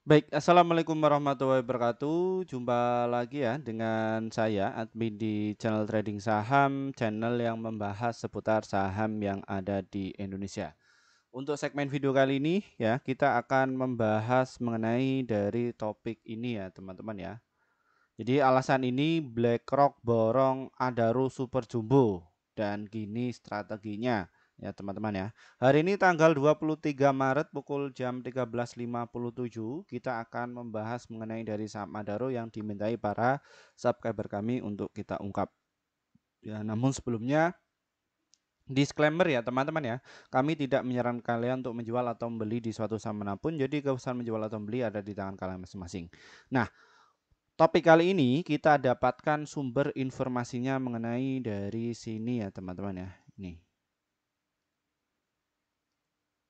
Baik, assalamualaikum warahmatullahi wabarakatuh. Jumpa lagi ya dengan saya, admin di channel trading saham, channel yang membahas seputar saham yang ada di Indonesia. Untuk segmen video kali ini ya, kita akan membahas mengenai dari topik ini ya, teman-teman ya. Jadi alasan ini BlackRock borong Adaro Super Jumbo dan gini strateginya ya teman-teman ya. Hari ini tanggal 23 Maret pukul jam 13.57 kita akan membahas mengenai dari saham Adaro yang dimintai para subscriber kami untuk kita ungkap. Ya, namun sebelumnya disclaimer ya teman-teman ya, kami tidak menyarankan kalian untuk menjual atau membeli di suatu saham manapun, jadi keputusan menjual atau membeli ada di tangan kalian masing-masing. Nah, topik kali ini kita dapatkan sumber informasinya mengenai dari sini ya teman-teman ya. Nih.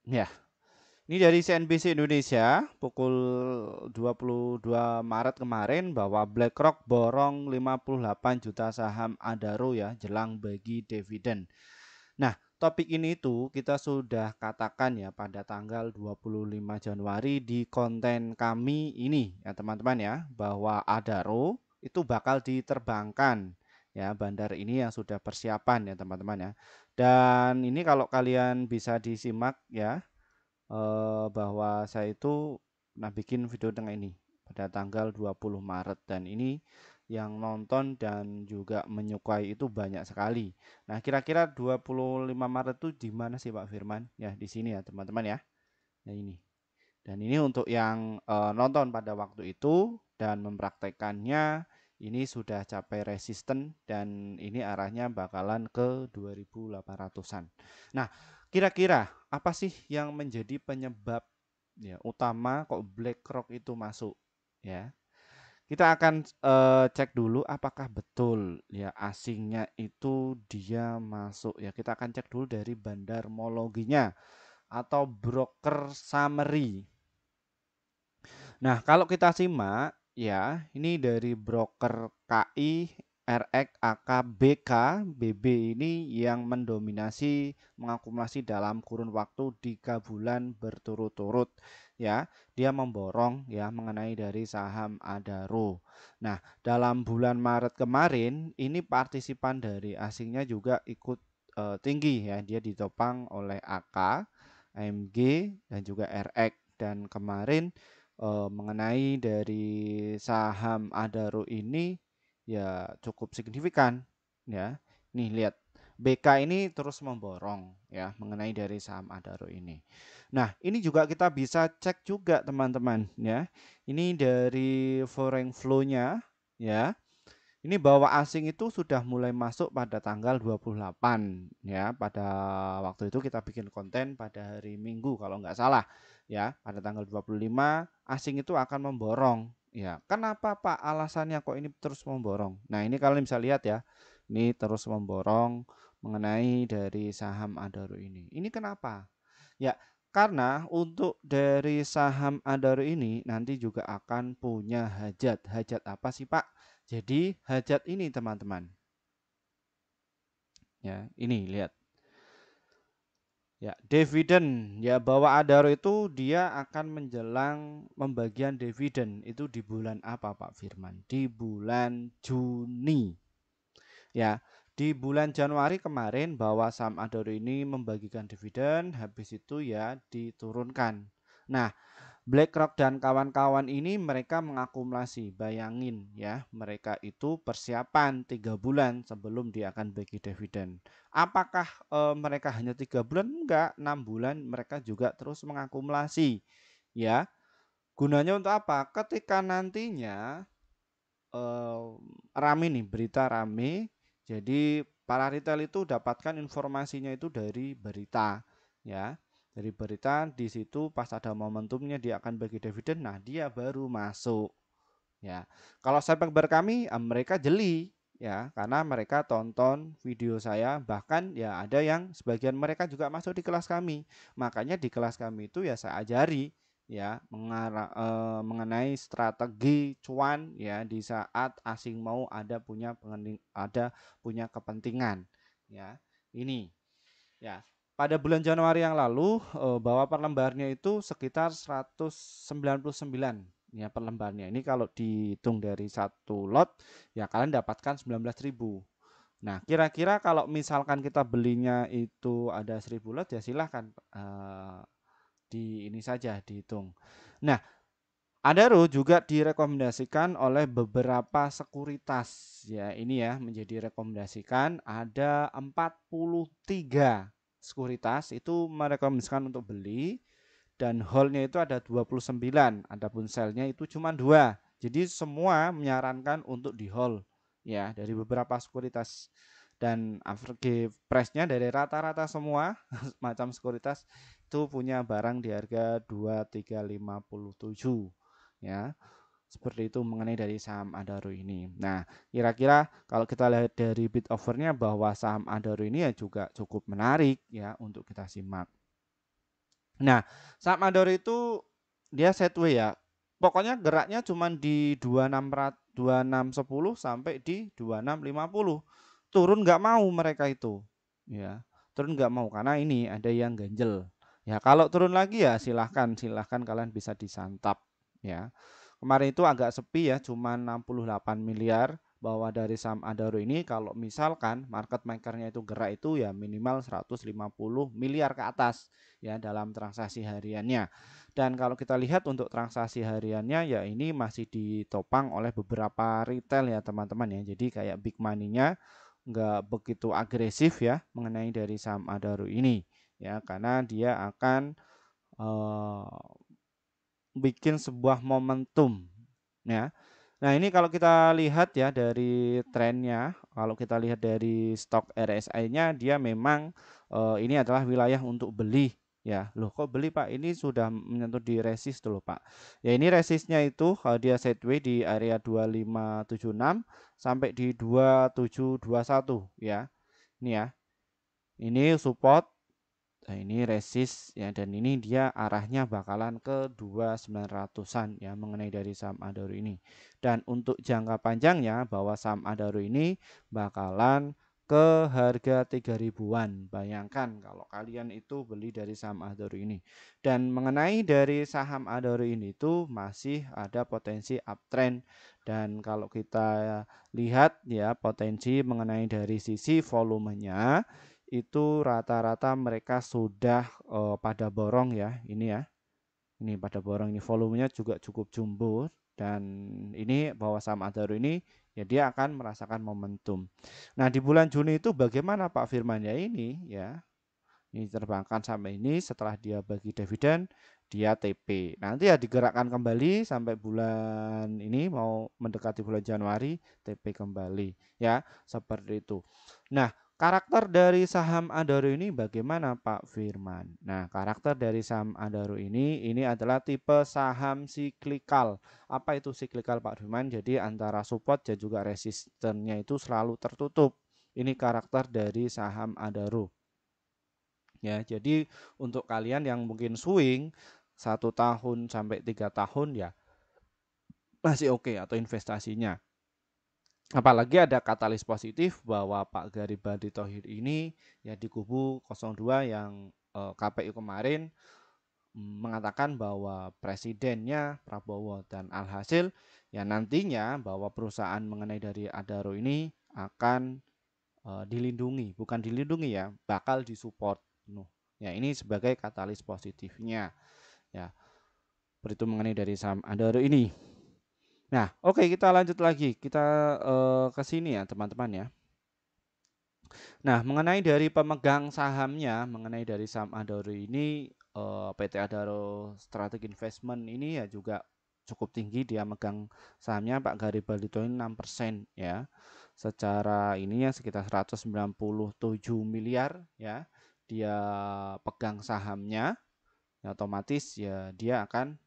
Ya, ini dari CNBC Indonesia pukul 22 Maret kemarin bahwa BlackRock borong 58 juta saham Adaro ya jelang bagi dividen. Nah, topik ini itu kita sudah katakan ya pada tanggal 25 Januari di konten kami ini ya teman-teman ya, bahwa Adaro itu bakal diterbangkan ya bandar ini yang sudah persiapan ya teman-teman ya. Dan ini kalau kalian bisa disimak ya, bahwa saya itu pernah bikin video tentang ini pada tanggal 20 Maret dan ini yang nonton dan juga menyukai itu banyak sekali. Nah, kira-kira 25 Maret itu di mana sih Pak Firman? Ya, di sini ya, teman-teman ya. Nah, ini. Dan ini untuk yang nonton pada waktu itu dan mempraktekannya ini sudah capai resisten dan ini arahnya bakalan ke 2800-an. Nah, kira-kira apa sih yang menjadi penyebab ya utama kok BlackRock itu masuk ya? Kita akan cek dulu apakah betul ya asingnya itu dia masuk ya. Kita akan cek dulu dari bandarmologinya atau broker summary. Nah, kalau kita simak ya, ini dari broker KI, RX, AK, BK, BB ini yang mendominasi mengakumulasi dalam kurun waktu 3 bulan berturut-turut ya. Dia memborong ya mengenai dari saham Adaro. Nah, dalam bulan Maret kemarin ini partisipan dari asingnya juga ikut tinggi ya. Dia ditopang oleh AK, AMG dan juga RX dan kemarin mengenai dari saham Adaro ini ya cukup signifikan ya. Nih lihat BK ini terus memborong ya mengenai dari saham Adaro ini. Nah, ini juga kita bisa cek juga teman-teman ya. Ini dari foreign flow-nya ya. Ini bahwa asing itu sudah mulai masuk pada tanggal 28 ya. Pada waktu itu kita bikin konten pada hari Minggu kalau nggak salah ya. Pada tanggal 25 asing itu akan memborong ya. Kenapa Pak alasannya kok ini terus memborong? Nah, ini kalian bisa lihat ya. Ini terus memborong mengenai dari saham Adaro ini. Ini kenapa? Ya, karena untuk dari saham Adaro ini nanti juga akan punya hajat. Hajat apa sih Pak? Jadi hajat ini teman-teman. Ya, ini lihat. Ya, dividen ya bahwa Adaro itu dia akan menjelang pembagian dividen itu di bulan apa Pak Firman? Di bulan Juni. Ya, di bulan Januari kemarin bahwa saham Adaro ini membagikan dividen, habis itu ya diturunkan. Nah, BlackRock dan kawan-kawan ini mereka mengakumulasi, bayangin ya, mereka itu persiapan 3 bulan sebelum dia akan bagi dividen. Apakah mereka hanya 3 bulan? Enggak, 6 bulan mereka juga terus mengakumulasi. Ya, gunanya untuk apa? Ketika nantinya eh, rame nih, berita rame, jadi para retail itu dapatkan informasinya itu dari berita, ya. Dari berita di situ pas ada momentumnya dia akan bagi dividen, nah dia baru masuk, ya. Kalau subscriber kami, mereka jeli, ya, karena mereka tonton video saya, bahkan ya ada yang sebagian mereka juga masuk di kelas kami. Makanya di kelas kami itu ya saya ajari ya mengenai strategi cuan ya di saat asing mau ada punya kepentingan ya. Ini ya. pada bulan Januari yang lalu bahwa per lembarnya itu sekitar 199 ya per lembarnya. Ini kalau dihitung dari satu lot ya kalian dapatkan 19.000. Nah, kira-kira kalau misalkan kita belinya itu ada 1000 lot ya silahkan di ini saja dihitung. Nah, Adaro juga direkomendasikan oleh beberapa sekuritas. Ya, ini ya menjadi rekomendasikan ada 43 sekuritas itu merekomendasikan untuk beli dan hold-nya itu ada 29. Adapun sell-nya itu cuma 2. Jadi semua menyarankan untuk di hold ya dari beberapa sekuritas dan average price-nya dari rata-rata semua macam sekuritas itu punya barang di harga 2357 ya. Seperti itu mengenai dari saham Adaro ini. Nah, kira-kira kalau kita lihat dari bid offernya bahwa saham Adaro ini ya juga cukup menarik ya untuk kita simak. Nah, saham Adaro itu dia sideways ya. Pokoknya geraknya cuma di 2610 sampai di 2650. Turun nggak mau mereka itu. Ya, turun nggak mau karena ini ada yang ganjel. Ya, kalau turun lagi ya silahkan kalian bisa disantap ya. Kemarin itu agak sepi ya, cuma 68 miliar bahwa dari saham Adaro ini kalau misalkan market makernya itu gerak itu ya minimal 150 miliar ke atas ya dalam transaksi hariannya. Dan kalau kita lihat untuk transaksi hariannya ya ini masih ditopang oleh beberapa retail ya teman-teman ya. Jadi kayak big money-nya nggak begitu agresif ya mengenai dari saham Adaro ini ya karena dia akan bikin sebuah momentum ya. Nah, ini kalau kita lihat ya dari trennya, kalau kita lihat dari stok RSI-nya dia memang ini adalah wilayah untuk beli ya. Loh, kok beli Pak? Ini sudah menyentuh di resist loh Pak. Ya ini resistnya itu dia sideways di area 2576 sampai di 2721 ya. Ini ya. Ini support. Nah, ini resist ya dan ini dia arahnya bakalan ke 2900-an ya mengenai dari saham Adaro ini. Dan untuk jangka panjangnya bahwa saham Adaro ini bakalan ke harga 3000-an. Bayangkan kalau kalian itu beli dari saham Adaro ini. Dan mengenai dari saham Adaro ini itu masih ada potensi uptrend dan kalau kita lihat ya potensi mengenai dari sisi volumenya itu rata-rata mereka sudah pada borong ya ini ya ini pada borong ini volumenya juga cukup jumbo dan ini bahwa saham Adaro ini ya dia akan merasakan momentum. Nah di bulan Juni itu bagaimana Pak Firman ya ini ya ini terbangkan sampai ini setelah dia bagi dividen dia TP nanti ya digerakkan kembali sampai bulan ini mau mendekati bulan Januari TP kembali ya seperti itu. Nah karakter dari saham Adaro ini bagaimana Pak Firman? Nah karakter dari saham Adaro ini adalah tipe saham siklikal. Apa itu siklikal Pak Firman? Jadi antara support dan juga resistennya itu selalu tertutup. Ini karakter dari saham Adaro. Ya, jadi untuk kalian yang mungkin swing 1 tahun sampai 3 tahun ya masih oke atau investasinya. Apalagi ada katalis positif bahwa Pak Garibaldi Thohir ini ya di kubu 02 yang KPU kemarin mengatakan bahwa presidennya Prabowo dan alhasil ya nantinya bahwa perusahaan mengenai dari Adaro ini akan dilindungi, bukan dilindungi ya, bakal disupport penuh. Ya, ini sebagai katalis positifnya. Ya, beritu mengenai dari saham Adaro ini. Nah, oke kita lanjut lagi. Kita ke sini ya, teman-teman ya. Nah, mengenai dari pemegang sahamnya, mengenai dari saham Adaro ini PT Adaro Strategic Investment ini ya juga cukup tinggi dia megang sahamnya Pak Garibaldi Thohir 6% ya. Secara ininya sekitar 197 miliar ya. Dia pegang sahamnya, ya otomatis ya dia akan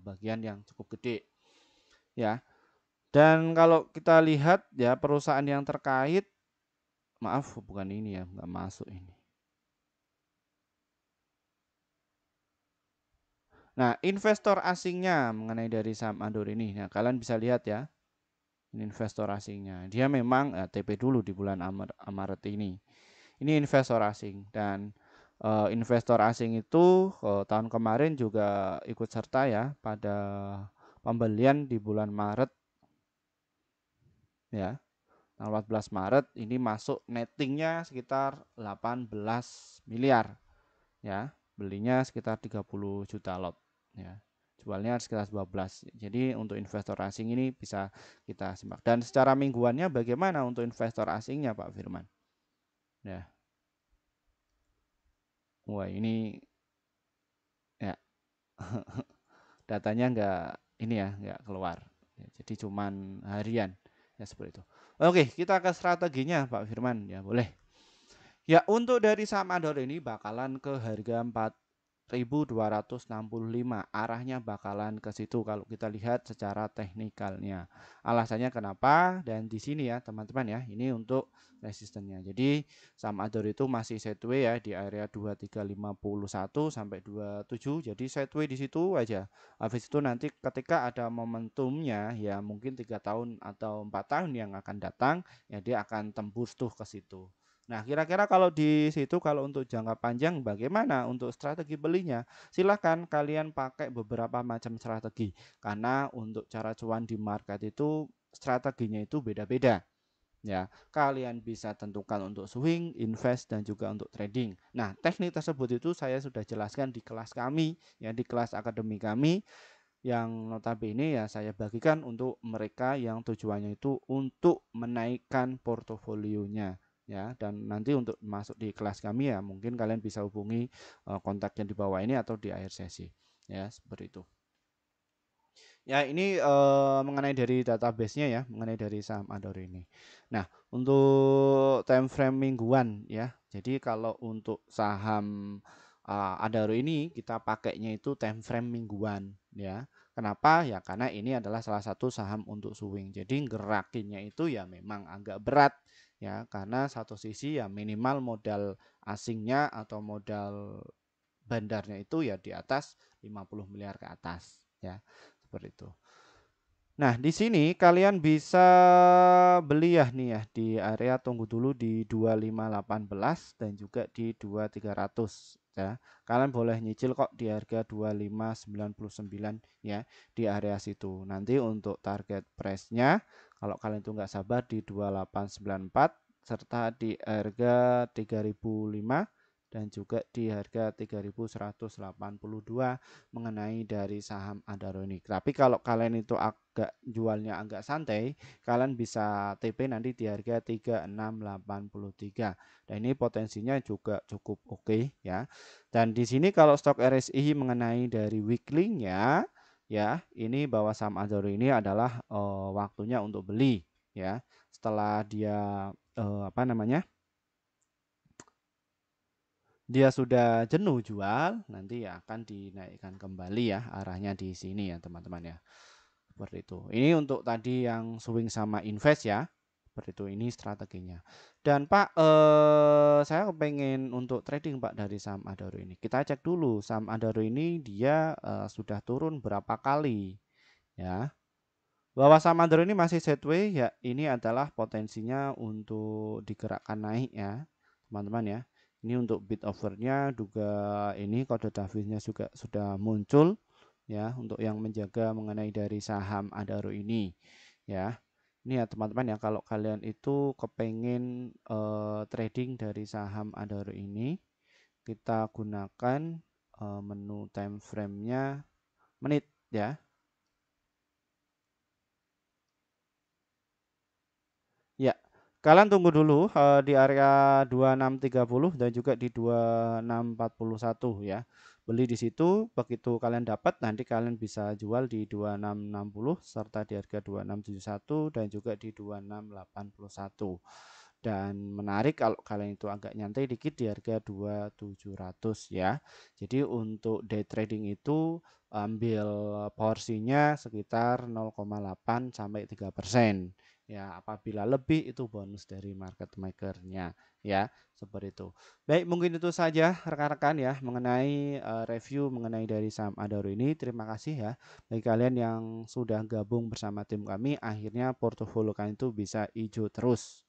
bagian yang cukup gede ya. Dan kalau kita lihat ya perusahaan yang terkait, maaf bukan ini ya, nggak masuk ini. Nah, investor asingnya mengenai dari saham Adaro ini, nah kalian bisa lihat ya, ini investor asingnya. Dia memang TP dulu di bulan Maret ini. Ini investor asing dan investor asing itu tahun kemarin juga ikut serta ya pada pembelian di bulan Maret ya. Tanggal 14 Maret ini masuk nettingnya sekitar 18 miliar ya. Belinya sekitar 30 juta lot ya. Jualnya sekitar 12. Jadi untuk investor asing ini bisa kita simak. Dan secara mingguannya bagaimana untuk investor asingnya Pak Firman? Ya. Wah, ini ya datanya nggak keluar. Ya, jadi cuman harian ya seperti itu. Oke, kita ke strateginya Pak Firman ya, boleh. Ya, untuk dari saham Andor ini bakalan ke harga 4.265. Arahnya bakalan ke situ kalau kita lihat secara teknikalnya. Alasannya kenapa? Dan di sini ya, teman-teman ya, ini untuk resistennya. Jadi, saham Andor itu masih sideways ya di area 2351 sampai 27. Jadi, sideways di situ aja. Habis itu nanti ketika ada momentumnya ya mungkin 3 tahun atau 4 tahun yang akan datang, ya dia akan tembus tuh ke situ. Nah, kira-kira kalau di situ kalau untuk jangka panjang bagaimana untuk strategi belinya? Silahkan kalian pakai beberapa macam strategi karena untuk cara cuan di market itu strateginya itu beda-beda. Ya, kalian bisa tentukan untuk swing, invest dan juga untuk trading. Nah, teknik tersebut itu saya sudah jelaskan di kelas kami, ya di kelas akademi kami yang notabene ya saya bagikan untuk mereka yang tujuannya itu untuk menaikkan portofolionya ya, dan nanti untuk masuk di kelas kami ya mungkin kalian bisa hubungi kontak yang di bawah ini atau di akhir sesi ya seperti itu. Ya ini mengenai dari database-nya ya, mengenai dari saham Adoro ini. Nah, untuk time frame mingguan ya. Jadi kalau untuk saham Adoro ini kita pakainya itu time frame mingguan ya. Kenapa? Ya karena ini adalah salah satu saham untuk swing. Jadi gerakinnya itu ya memang agak berat ya, karena satu sisi ya minimal modal asingnya atau modal bandarnya itu ya di atas 50 miliar ke atas ya. Seperti itu. Nah, di sini kalian bisa beli ya nih ya di area tunggu dulu di 2518 dan juga di 2300 ya. Kalian boleh nyicil kok di harga 2599 ya di area situ. Nanti untuk target price-nya kalau kalian tuh nggak sabar di 2894 serta di harga 3005 dan juga di harga 3182 mengenai dari saham Adaro ini. Tapi kalau kalian itu agak jualnya agak santai, kalian bisa TP nanti di harga 3683. Dan ini potensinya juga cukup oke ya. Dan di sini kalau stok RSI mengenai dari weekly-nya ya, ini bahwa saham Adaro ini adalah waktunya untuk beli ya. Setelah dia apa namanya? Dia sudah jenuh jual, nanti ya akan dinaikkan kembali ya arahnya di sini ya teman-teman ya. Seperti itu. Ini untuk tadi yang swing sama invest ya. Seperti itu, ini strateginya. Dan Pak, saya pengen untuk trading Pak dari saham Adaro ini. Kita cek dulu saham Adaro ini dia sudah turun berapa kali ya. Bahwa saham Adaro ini masih sideways ya, ini adalah potensinya untuk digerakkan naik ya, teman-teman ya. Ini untuk bid overnya juga ini kode Davisnya juga sudah muncul ya untuk yang menjaga mengenai dari saham Adaro ini ya. Ini ya teman-teman ya kalau kalian itu kepengen trading dari saham Adaro ini kita gunakan menu time frame-nya menit ya. Ya, kalian tunggu dulu di area 2630 dan juga di 2641 ya. Beli di situ, begitu kalian dapat nanti kalian bisa jual di 2660 serta di harga 2671 dan juga di 2681. Dan menarik kalau kalian itu agak nyantai dikit di harga 2700 ya. Jadi untuk day trading itu ambil porsinya sekitar 0,8 sampai 3%. Ya, apabila lebih itu bonus dari market makernya ya, seperti itu. Baik, mungkin itu saja rekan-rekan ya mengenai review mengenai dari saham Adaro ini. Terima kasih ya bagi kalian yang sudah gabung bersama tim kami, akhirnya portofolio kalian itu bisa hijau terus.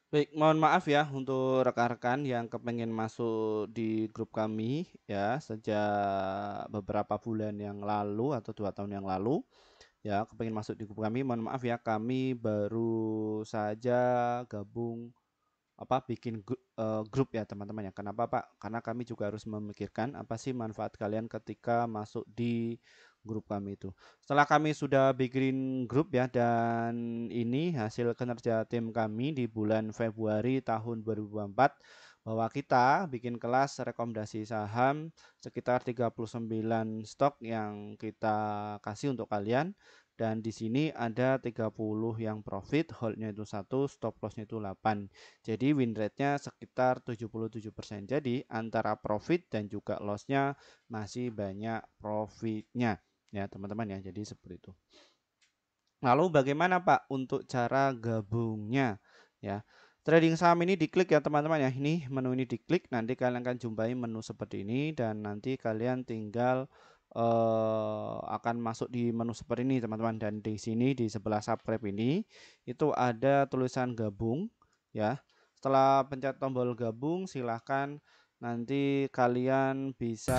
Baik, mohon maaf ya untuk rekan-rekan yang kepengen masuk di grup kami ya sejak beberapa bulan yang lalu atau 2 tahun yang lalu ya kepengen masuk di grup kami. Mohon maaf ya kami baru saja gabung bikin grup ya teman-teman ya. Kenapa Pak? Karena kami juga harus memikirkan apa sih manfaat kalian ketika masuk di grup kami itu. Setelah kami sudah bikin grup ya dan ini hasil kinerja tim kami di bulan Februari tahun 2024 bahwa kita bikin kelas rekomendasi saham sekitar 39 stok yang kita kasih untuk kalian dan di sini ada 30 yang profit, holdnya itu 1, stop lossnya itu 8. Jadi win rate-nya sekitar 77%. Jadi antara profit dan juga loss-nya masih banyak profitnya ya teman-teman ya. Jadi seperti itu. Lalu bagaimana Pak untuk cara gabungnya ya? Trading saham ini diklik ya teman-teman ya. Ini menu ini diklik, nanti kalian akan jumpai menu seperti ini dan nanti kalian tinggal akan masuk di menu seperti ini teman-teman dan di sini di sebelah subscribe ini itu ada tulisan gabung ya. Setelah pencet tombol gabung silahkan nanti kalian bisa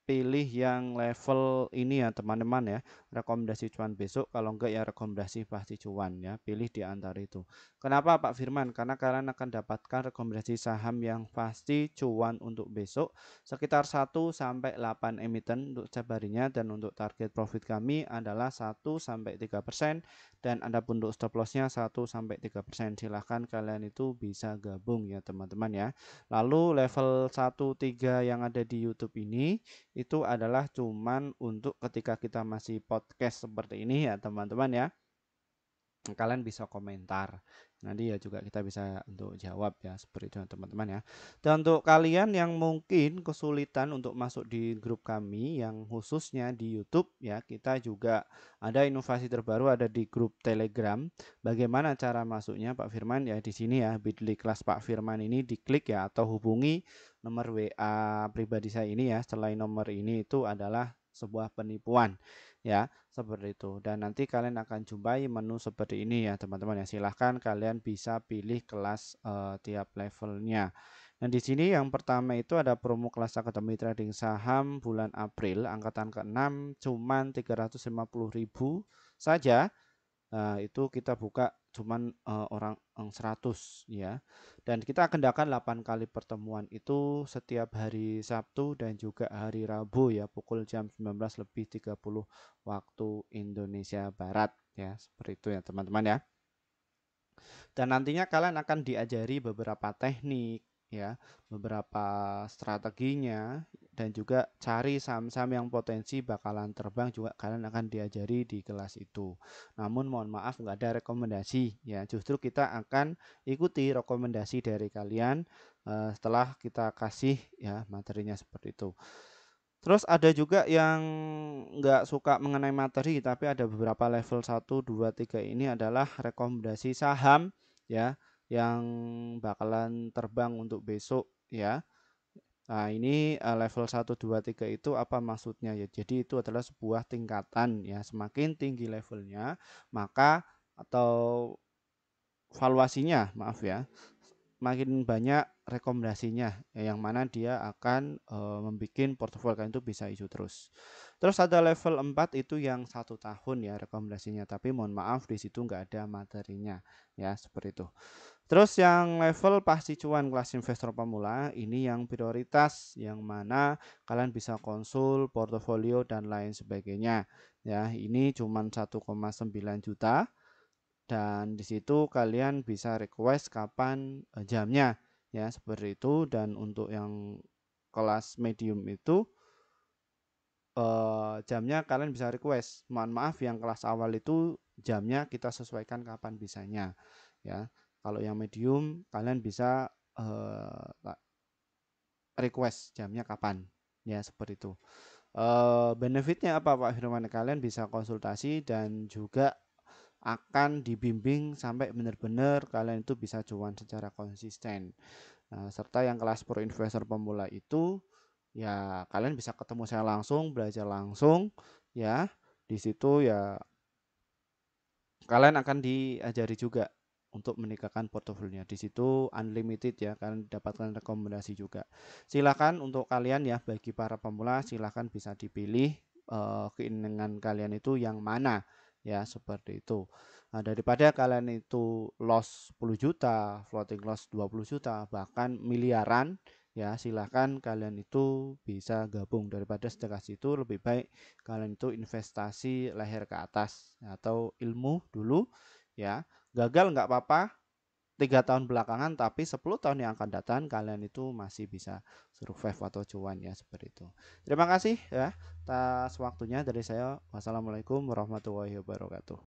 pilih yang level ini ya teman-teman ya, rekomendasi cuan besok, kalau enggak ya rekomendasi pasti cuan ya, pilih di antara itu. Kenapa Pak Firman? Karena kalian akan dapatkan rekomendasi saham yang pasti cuan untuk besok sekitar 1 sampai 8 emiten untuk setiap harinya dan untuk target profit kami adalah 1 sampai 3% dan adapun untuk stop lossnya 1 sampai 3%. Silahkan kalian itu bisa gabung ya teman-teman ya. Lalu level 1 3 yang ada di YouTube ini itu adalah cuman untuk ketika kita masih podcast seperti ini ya teman-teman ya. Kalian bisa komentar. Nanti ya juga kita bisa untuk jawab ya seperti itu teman-teman ya. Dan untuk kalian yang mungkin kesulitan untuk masuk di grup kami yang khususnya di YouTube ya, kita juga ada inovasi terbaru ada di grup Telegram. Bagaimana cara masuknya Pak Firman ya di sini ya bit.ly kelas Pak Firman ini diklik ya atau hubungi nomor WA pribadi saya ini ya. Selain nomor ini itu adalah sebuah penipuan ya seperti itu dan nanti kalian akan jumpai menu seperti ini ya teman-teman ya silahkan kalian bisa pilih kelas tiap levelnya dan di sini yang pertama itu ada promo kelas Akademi Trading Saham bulan April angkatan ke-6 cuman 350.000 saja. Nah, itu kita buka cuman orang 100 ya. Dan kita agendakan 8 kali pertemuan itu setiap hari Sabtu dan juga hari Rabu ya pukul jam 19.30 waktu Indonesia Barat ya. Seperti itu ya teman-teman ya. Dan nantinya kalian akan diajari beberapa teknik ya, beberapa strateginya dan juga cari saham-saham yang potensi bakalan terbang juga kalian akan diajari di kelas itu. Namun mohon maaf nggak ada rekomendasi ya, justru kita akan ikuti rekomendasi dari kalian setelah kita kasih ya materinya seperti itu. Terus ada juga yang nggak suka mengenai materi, tapi ada beberapa level 1, 2, 3 ini adalah rekomendasi saham ya, yang bakalan terbang untuk besok ya. Nah, ini level 1, 2, 3 itu apa maksudnya ya? Jadi itu adalah sebuah tingkatan ya. Semakin tinggi levelnya, maka atau valuasinya, maaf ya, makin banyak rekomendasinya yang mana dia akan membuat portofolio kalian itu bisa hijau terus. Terus ada level 4 itu yang 1 tahun ya rekomendasinya, tapi mohon maaf di situ nggak ada materinya ya seperti itu. Terus yang level pasti cuan kelas investor pemula ini yang prioritas yang mana kalian bisa konsul portofolio dan lain sebagainya ya. Ini cuman 1,9 juta dan di situ kalian bisa request kapan jamnya ya seperti itu dan untuk yang kelas medium itu jamnya kalian bisa request. Mohon maaf yang kelas awal itu jamnya kita sesuaikan kapan bisanya ya. Kalau yang medium kalian bisa request jamnya kapan ya seperti itu. Benefitnya apa Pak Firman? Kalian bisa konsultasi dan juga akan dibimbing sampai benar-benar kalian itu bisa cuan secara konsisten. Nah, serta yang kelas pro investor pemula itu ya kalian bisa ketemu saya langsung, belajar langsung ya. Di situ ya kalian akan diajari juga untuk meningkatkan portofolionya. Di situ unlimited ya, kalian dapatkan rekomendasi juga. Silakan untuk kalian ya, bagi para pemula silakan bisa dipilih keinginan kalian itu yang mana ya, seperti itu. Nah, daripada kalian itu loss 10 juta, floating loss 20 juta, bahkan miliaran ya, silahkan kalian itu bisa gabung. Daripada sedekah situ, lebih baik kalian itu investasi leher ke atas atau ilmu dulu ya. Gagal nggak apa-apa, 3 tahun belakangan, tapi 10 tahun yang akan datang kalian itu masih bisa survive atau cuan ya, seperti itu. Terima kasih ya atas waktunya dari saya. Wassalamualaikum warahmatullahi wabarakatuh.